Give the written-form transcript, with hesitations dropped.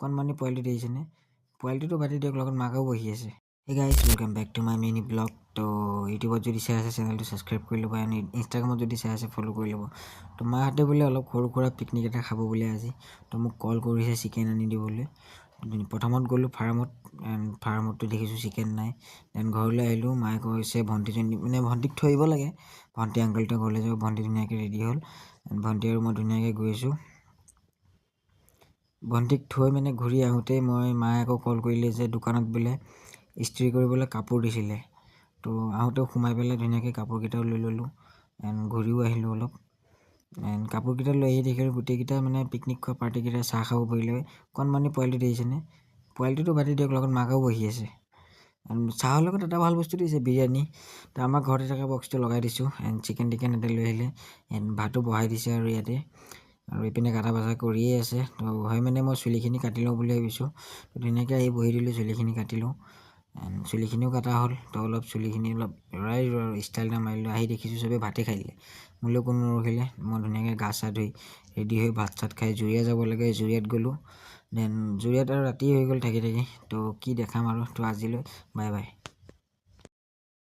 কণমানি পোৱালিটো দেখিছেনে? পোৱালিটোতো বাদে দিয়ক, লগত মাকেও বহি আছে। Hey guys, welcome back to my mini blog. তো ইউটিউবত যদি চাই আছে চেনেলটো ছাবস্ক্ৰাইব কৰি ল'ব, আৰু ইনষ্টাগ্ৰামত যদি চাই আছে ফ'ল' কৰি ল'ব। তো মাহঁতে বোলে অলপ সৰু সুৰা পিকনিক এটা খাব বোলে আজি। তো মোক কল কৰিছে চিকেন আনি দিবলৈ। প্ৰথমত গ'লোঁ ফাৰ্মততো দেখিছোঁ চিকেন নাই। দেন ঘৰলৈ আহিলোঁ, মায়ে কৈছে ভণ্টিজনী মানে ভণ্টিক থৈ আহিব লাগে। ভণ্টি আংকলটোৱে ঘৰলৈ যাব, ভণ্টি ধুনীয়াকৈ ৰেডি হ'ল। ভণ্টি আৰু মই ধুনীয়াকৈ গৈছোঁ। ভণ্টিক থৈ মানে ঘূৰি আহোঁতেই মায়ে আকৌ কল কৰিলে যে দোকানত বোলে ইস্ত্ৰি কৰিবলৈ কাপোৰ দিছিলে। তো আহোঁতেও সোমাই পেলাই ধুনীয়াকৈ কাপোৰকেইটাও লৈ ল'লোঁ। ঘূৰিও আহিলোঁ অলপ। কাপোৰকেইটা লৈ আহি দেখিলোঁ গোটেইকেইটা মানে পিকনিক খোৱা পাৰ্টিকেইটা চাহ খাব পৰিলে। কণমানি পোৱালিটো দেখিছেনে? পোৱালিটোতো বাদে দিয়ক, লগত মাকেও বহি আছে। চাহৰ লগত এটা ভাল বস্তু দিছে, বিৰিয়ানী। তো আমাৰ ঘৰতে থকা বক্সটো লগাই দিছোঁ। চিকেন টিকেন এটা লৈ আহিলে। ভাতো বহাই দিছে আৰু ইয়াতে। আৰু এইপিনে কাটা বাচা কৰিয়ে আছে। তো হয় মানে মই চুলিখিনি কাটি লওঁ বুলি ভাবিছোঁ। তো ধুনীয়াকৈ আহি বহি দিলোঁ, চুলিখিনি কাটি লওঁ। চুলিখিনিও কটা হ'ল। তো চুলিখিনি অলপ লৰাই আৰু ষ্টাইল এটা মাৰিলোঁ। আহি দেখিছোঁ চবেই ভাতে খাই দিলে। মোলৈ কোনো নৰখিলে। মই ধুনীয়াকৈ গা চা ধুই ৰেডি হৈ ভাত চাত খাই জুৰিয়া যাব লাগে, জুৰিয়াত গ'লোঁ। দেন জুৰিয়াত আৰু ৰাতি হৈ গ'ল থাকি। তো কি দেখাম আৰু। তো আজিলৈ বাই বাই।